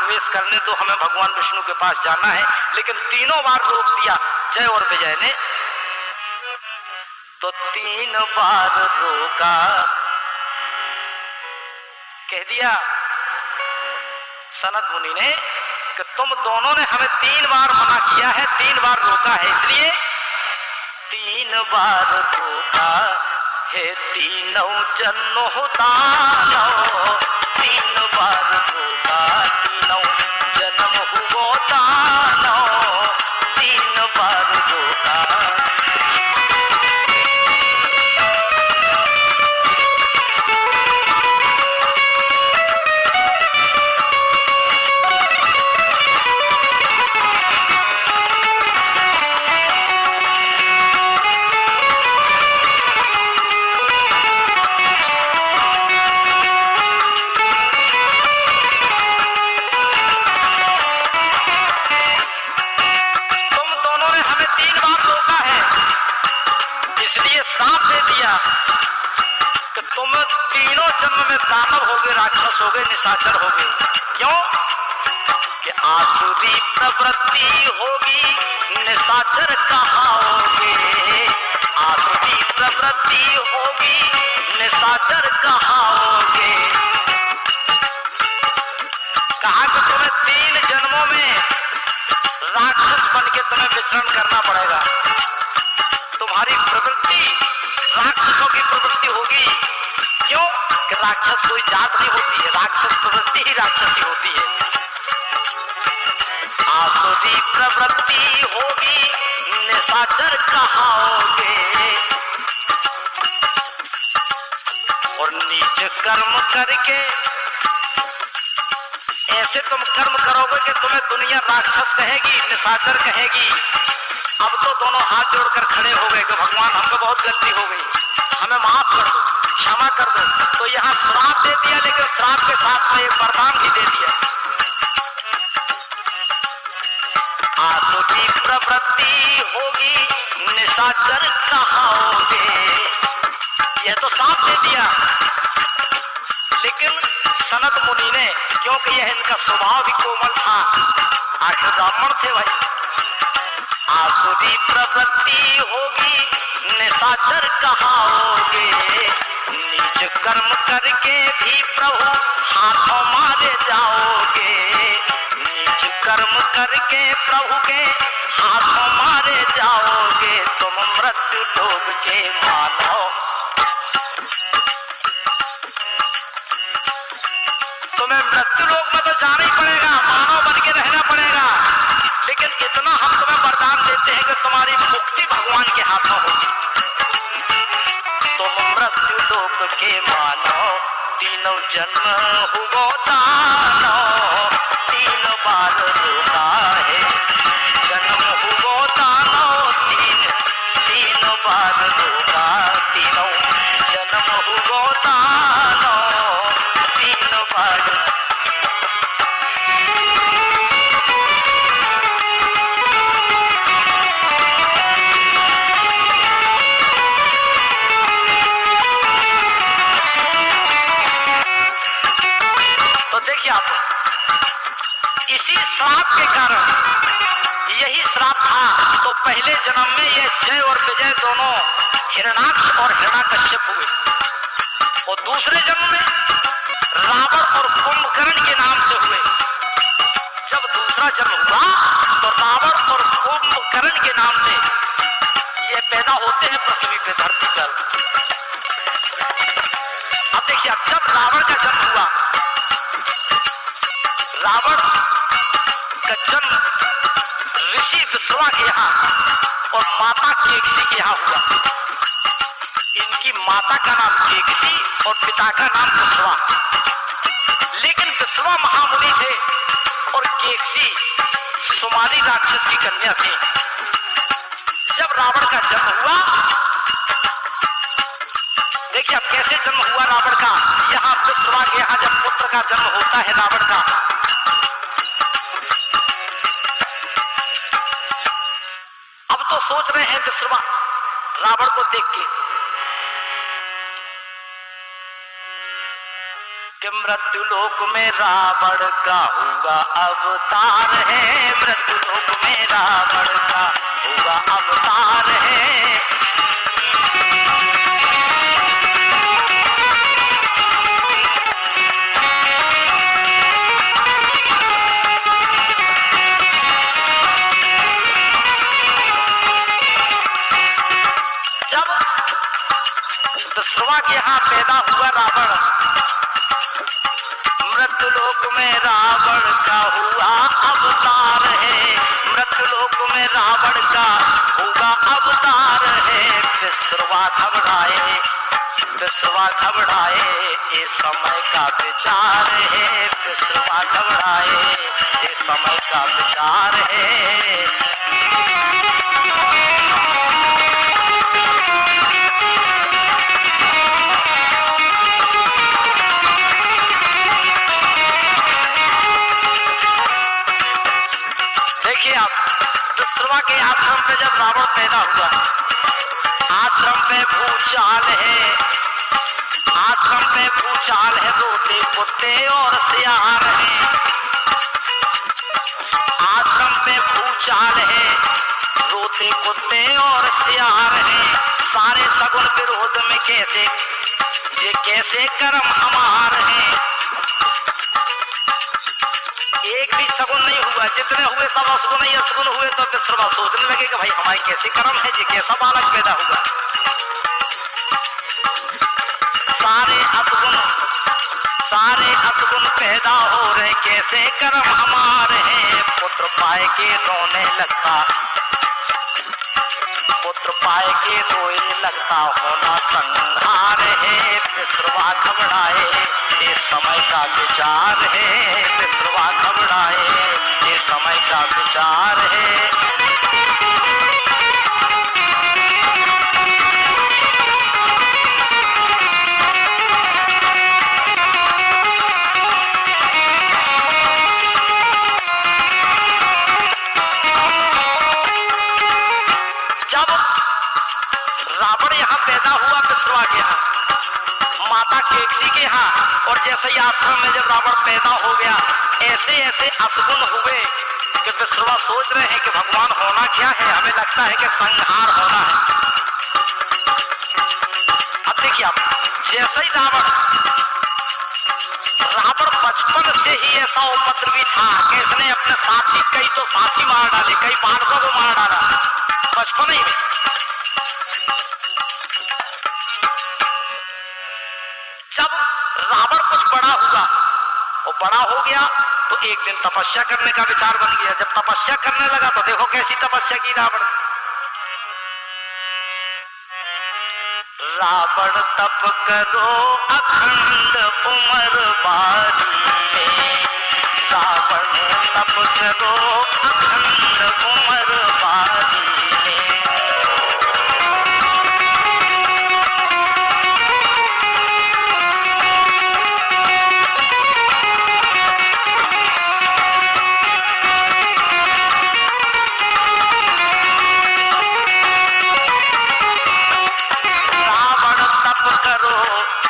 प्रवेश करने दो, हमें भगवान विष्णु के पास जाना है। लेकिन तीनों बार रोक दिया जय और विजय ने। तो 3 बार रोका, कह दिया सनत मुनि ने कि तुम दोनों ने हमें 3 बार मना किया है, 3 बार रोका है, इसलिए 3 बार रोका है तीनों जन्मों दानव। 3 बार रोका तीनों जन्म हुओ दानव। 3 बार रोका। कि तुम तीनों जन्म में दानव हो गए, राक्षस हो गए, निशाचर हो गए। क्यों? कि आसुरी प्रवृत्ति होगी, निशाचर कहाओगे। आसुरी प्रवृत्ति होगी, निशाचर कहाओगे। कहा कि तुम्हें 3 जन्मों में राक्षस बन के तुम्हें विचरण करना पड़ेगा। तुम्हारी प्रवृत्ति राक्षसों की प्रवृत्ति होगी। क्यों? कि राक्षस कोई जात नहीं होती है, राक्षस प्रवृत्ति ही राक्षसी होती है। आसुरी प्रवृत्ति होगी, निशाचर कहाओगे। और नीच कर्म करके ऐसे तुम कर्म करोगे कि तुम्हें दुनिया राक्षस कहेगी, निशाचर कहेगी। अब तो दोनों हाथ जोड़कर खड़े हो गए कि भगवान हमको बहुत गलती हो गई, हमें माफ कर दो, क्षमा कर दो। तो यहाँ श्राप दे दिया, लेकिन श्राप के साथ में एक वरदान भी दे दिया। आसुरी प्रवृत्ति होगी, निशाचर कहाओगे। यह तो साफ दे दिया, लेकिन सनत मुनि ने, क्योंकि यह इनका स्वभाव भी कोमल था, आखिर ब्राह्मण थे भाई। आसुरी प्रवृत्ति होगी, निशाचर कहाओगे। नीच कर्म करके भी प्रभु हाथों मारे जाओगे। नीच कर्म करके प्रभु के हाथों मारे जाओगे। तुम मृत्यु लोक के मानव, तुम्हें मृत्यु लोक में तो जाना ही पड़ेगा, मानव बन के रहना पड़ेगा। लेकिन इतना हम तुम्हें वरदान देते हैं कि तुम्हारी मुक्ति भगवान के हाथों होगी। तुम मृत्यु लोक के मानव, 3 जन्म हुओ दानव। 3 बार रोका है जन्म हुओ दानव। 3 बार रोका तीनों जन्म हुओ दानव। 3 बार। इसी श्राप के कारण, यही श्राप था तो पहले जन्म में ये जय और विजय दोनों हिरणाक्ष और हिरण्याकश्यप हुए, और दूसरे जन्म में रावण और कुंभकर्ण के नाम से हुए। जब दूसरा जन्म हुआ तो रावण और कुंभकर्ण के नाम से ये पैदा होते हैं पृथ्वी पे, धरती पर। अब देखिए, जब रावण का जन्म हुआ, रावण का जन्म ऋषि विश्वा के यहाँ और माता केकसी के यहाँ हुआ। इनकी माता का नाम केकसी और पिता का नाम विश्वा। लेकिन विश्वा महामुनि थे और केकसी सुमाली राक्षस की कन्या थी। जब रावण का जन्म हुआ, देखिए अब कैसे जन्म हुआ रावण का। यहाँ विश्वा के यहाँ जब पुत्र का जन्म होता है रावण का, अब तो सोच रहे हैं विश्वा रावण को देख के कि मृत्यु लोक में रावण का हुआ अवतार है, मृत्यु लोक में रावण का हुआ अवतार है। जब दशरथ के यहाँ पैदा हुआ रावण, मृत्यु लोक में रावण का हुआ अवतार है, मृत्यु लोक में रावण का हुआ अवतार है। दशरथ घबराए, दशरथ घबराए, ये समय का विचार है, दशरथ घबराए, ये समय का विचार है। दशरथ के आश्रम पे जब रावण पैदा हुआ, आश्रम पे भूचाल है, आश्रम पे भूचाल है, रोते कुत्ते और सियार है। आश्रम पे भूचाल है, रोते कुत्ते और सियार है। सारे सगुन विरोध में कैसे, ये कैसे कर्म हमार है। एक भी सगुन नहीं हुआ, जितने हुए सब असगुन ही असगुन हुए। तो दशरथ सोचने लगे कि भाई हमारे कैसे कर्म है, जी कैसा बालक पैदा हुआ। सारे असगुन पैदा हो रहे, कैसे कर्म हमारे हैं। पुत्र पाए के रोने लगता, पुत्र पाए के रोए लगता, होना संहार है। दशरथ घबराए, ये समय का विचार है, दशरथ घबराए, ये समय का विचार है। रावण यहाँ पैदा हुआ दशरथ के यहाँ, माता केकसी के यहाँ, और जैसे ही आश्रम में जब रावण पैदा हो गया, ऐसे ऐसे असगुन हुए कि दशरथ सोच रहे हैं कि भगवान होना क्या है। हमें लगता है कि संहार होना है। अब देखिए आप, जैसे ही रावण बचपन से ही ऐसा उपद्रवी था कि इसने अपने साथी, कई तो साथी मार डाले, कई बालकों को मार डाला बचपन ही में। जब रावण कुछ बड़ा हुआ और बड़ा हो गया तो एक दिन तपस्या करने का विचार बन गया। जब तपस्या करने लगा तो देखो कैसी तपस्या की रावण। रावण तप करो अखंड उम्र बारी में, रावण तप करो अखंड उम्र बारी में।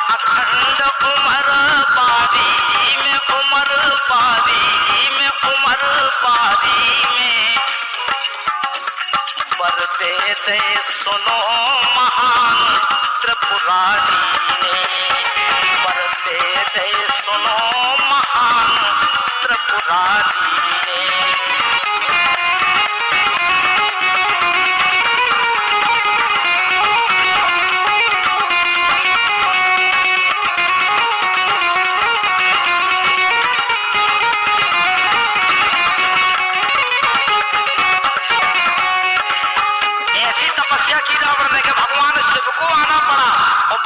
अखंड उमर पारी में, उमर पारी में, उमर पारी में। वर दे दे सुनो महान त्रिपुरारी ने, वर दे दे सुनो महान त्रिपुरारी ने।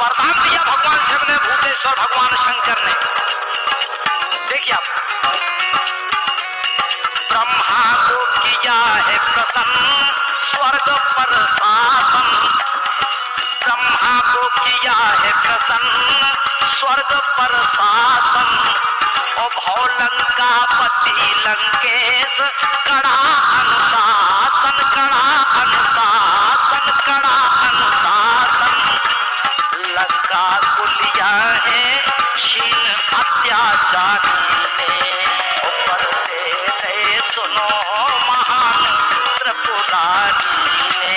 वरदान दिया भगवान शिव ने, भूतेश्वर भगवान शंकर ने। देखिए आप, ब्रह्मा को किया है प्रसन्न स्वर्ग पर शासन, ब्रह्मा को किया है प्रसन्न स्वर्ग पर शासन। और भौलंकापति लंकेश कड़ा अनुशासन, कड़ा अनुशासन, कड़ा अनुशासन। लंका को लिया है शीन अत्याचारी ने, ऊपर से रहे सुनो महान त्रिपुरारी ने,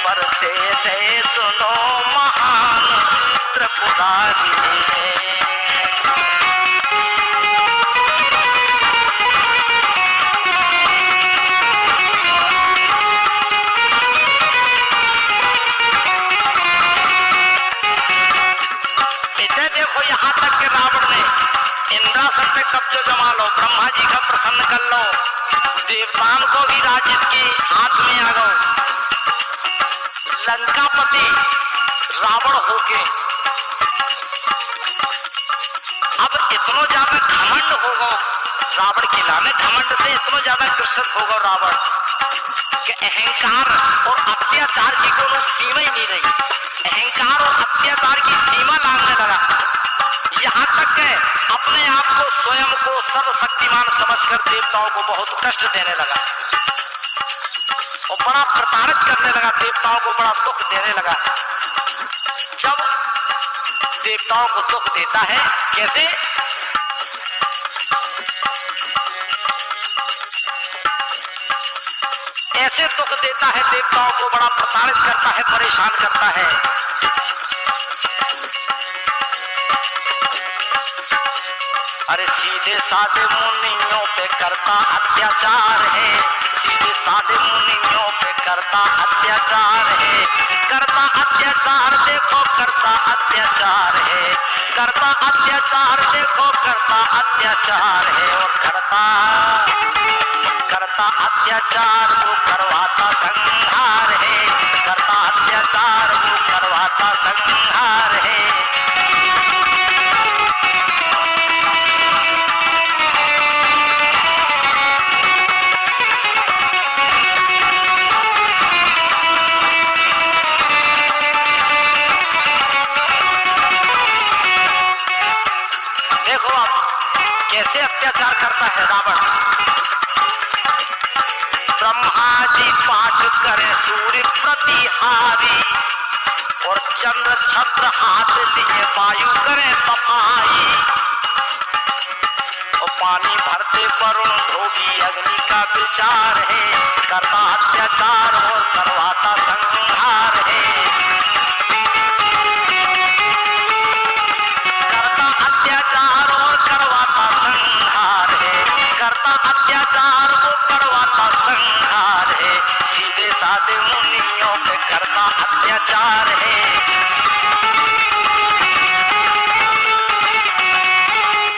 पर से रहे सुनो महान त्रिपुरारी ने। देखो यहां तक के रावण ने इंद्रासन पे कब्जा जमा लो, ब्रह्मा जी का प्रसन्न कर लो, देवताओं को भी राज्य की हाथ में आ गो। लंकापति रावण होके अब इतना ज्यादा घमंड होगा रावण के लाने, घमंड से इतना ज्यादा ग्रसित होगा रावण कि अहंकार और अत्याचार की कोई सीमा ही नहीं रही। अहंकार और अत्याचार की सीमा लांघने लगा, यहाँ तक है अपने आप को स्वयं को सर्वशक्तिमान समझकर देवताओं को बहुत कष्ट देने लगा और बड़ा प्रताड़ित करने लगा, देवताओं को बड़ा दुख देने लगा। जब देवताओं को दुख देता है कैसे, ऐसे दुख देता है देवताओं को, बड़ा प्रताड़ित करता है, परेशान करता है। अरे सीधे साधे मुनियों पे करता अत्याचार है, सीधे साधे मुनियों पे करता अत्याचार है, करता अत्याचार देखो करता अत्याचार है, करता अत्याचार देखो करता अत्याचार है, और करता अत्याचार वो करवाता संहार है, करता अत्याचार वो करवाता संहार है। देखो आप कैसे अत्याचार करता है रावण। ब्रह्मा जी पाठ करे सूर्य प्रतिहारी, और चंद्र छत्र हाथ लिए वायु करे सफाई, और पानी भरते वरुण धोबी अग्नि का विचार है, करता अत्याचार और करवाता संहार है, करता अत्याचार और करवाता संहार है, करता अत्याचार वो करवाता संहार है, सीधे साधे मुनियों पे करता अत्याचार है।